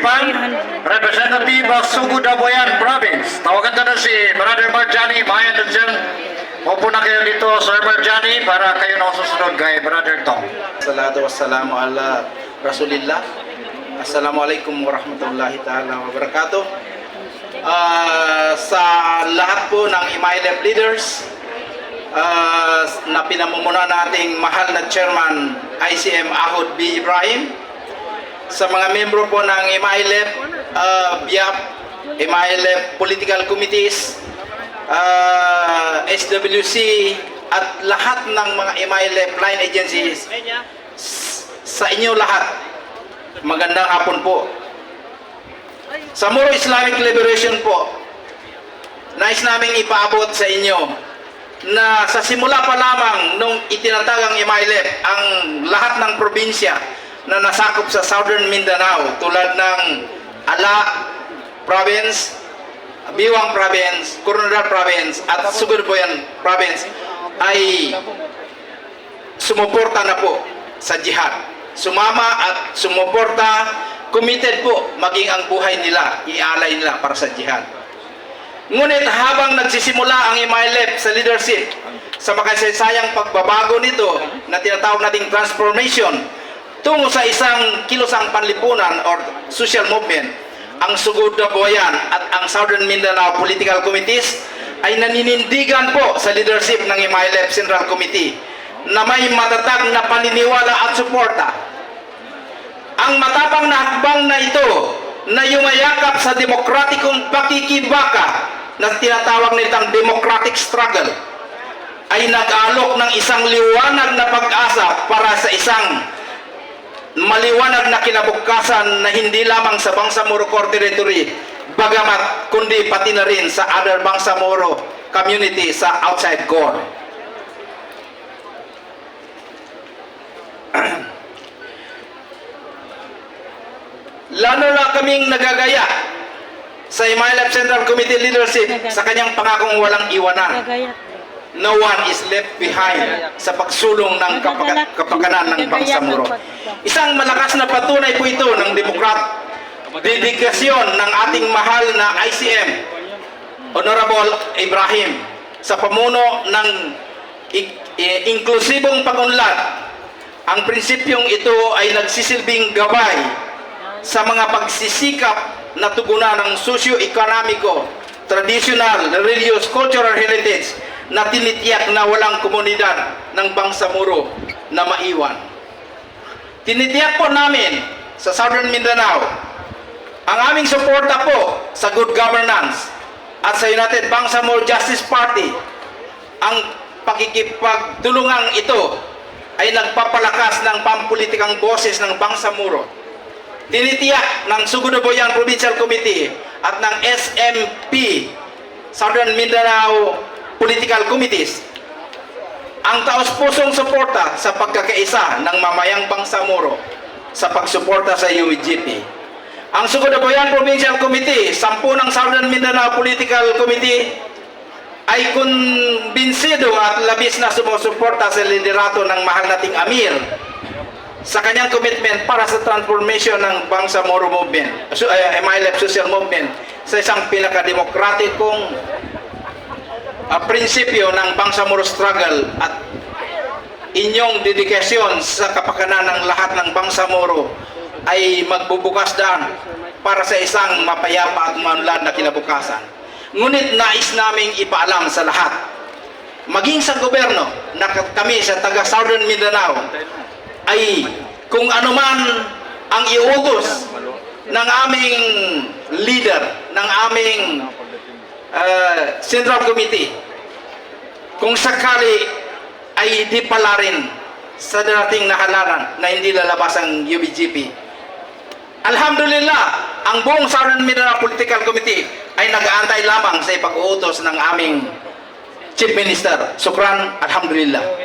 Ipan, Representative of Sugod Abuyan Province. Tawagan na si Brother Marjani, mayan na dyan. Upo na kayo dito, Sir Marjani, para kayo na susunod kay Brother Tom. Salatu wassalamu ala Rasulillah. Assalamualaikum warahmatullahi ta'ala wabarakatuh. Sa lahat po ng IMAILEP leaders, na pinamumuna nating mahal na Chairman ICM Ahod B. Ibrahim, sa mga membro po ng IMAILEP, BIAP, IMAILEP Political Committees, SWC, at lahat ng mga IMAILEP line agencies, sa inyo lahat, magandang hapon po. Sa Moro Islamic Liberation po, nais naming ipaabot sa inyo na sa simula pa lamang nung itinatagang IMAILEP ang lahat ng probinsya na nasakop sa Southern Mindanao tulad ng Ala Province, Biwang Province, Coronadal Province at Sugod Abuyan Province ay sumuporta na po sa jihad. Sumama at sumuporta, committed po maging ang buhay nila, ialay nila para sa jihad. Ngunit habang nagsisimula ang IMAILEP sa leadership, sa makasaysayang pagbabago nito na tinatawag nating transformation tungo sa isang kilusang panlipunan or social movement, ang Sugod Abuyan at ang Southern Mindanao Political Committees ay naninindigan po sa leadership ng IMAILEP Central Committee na may matatag na paniniwala at suporta. Ang matapang na hakbang na ito na yumayakap sa demokratikong pakikibaka na tinatawag nitang democratic struggle ay nag-alok ng isang liwanag na pag-asa para sa isang maliwanag na kinabukasan na hindi lamang sa Bangsamoro Core Territory bagamat kundi pati na rin sa other Bangsamoro community sa outside Core. Lalo na kaming nagagaya sa IMAILEP Central Committee leadership sa kanyang pangakong walang iwanan. No one is left behind sa pagsulong ng kapakanan ng Bangsamoro. Isang malakas na patunay po ito ng dedikasyon ng ating mahal na ICM, Honorable Ibrahim, sa pamuno ng inklusibong pag-unlad. Ang prinsipyong ito ay nagsisilbing gabay sa mga pagsisikap na tugunan ng socio-economico, traditional, religious, cultural heritage na tinitiyak na walang komunidad ng Bangsamoro na maiwan. Tinitiyak po namin sa Southern Mindanao ang aming suporta po sa good governance at sa United Bangsamoro Justice Party. Ang pakikipagtulungang ito ay nagpapalakas ng pampulitikang boses ng Bangsamoro. Tinitiyak ng Sugod Abuyan Provincial Committee at ng SMP, Southern Mindanao Political Committees, ang taos-pusong suporta sa pagkakaisa ng mamayang Bangsamoro sa pagsuporta sa UWGP. Ang Sugod Abuyan Provincial Committee, 10 ng Southern Mindanao Political Committee, ay kumbinsido at labis na sumusuporta sa liderato ng mahal nating Amir sa kanyang commitment para sa transformation ng Bangsamoro Movement, IMAILEP Social Movement, sa isang pinakademokratikong prinsipyo ng Bangsamoro struggle at inyong dedikasyon sa kapakanan ng lahat ng Bangsamoro ay magbubukas daan para sa isang mapayapa at maunlad na kinabukasan. Ngunit nais naming ipaalam sa lahat, maging sa gobyerno na kami sa taga Southern Mindanao, ay kung anuman ang iutos ng aming leader, ng aming Central Committee, kung sakali ay di pala rin sa darating na halalan na hindi lalabas ang UWGP, alhamdulillah, ang buong Southern Mindanao Political Committee ay nag-aantay lamang sa ipag-uutos ng aming Chief Minister. Sukran, alhamdulillah.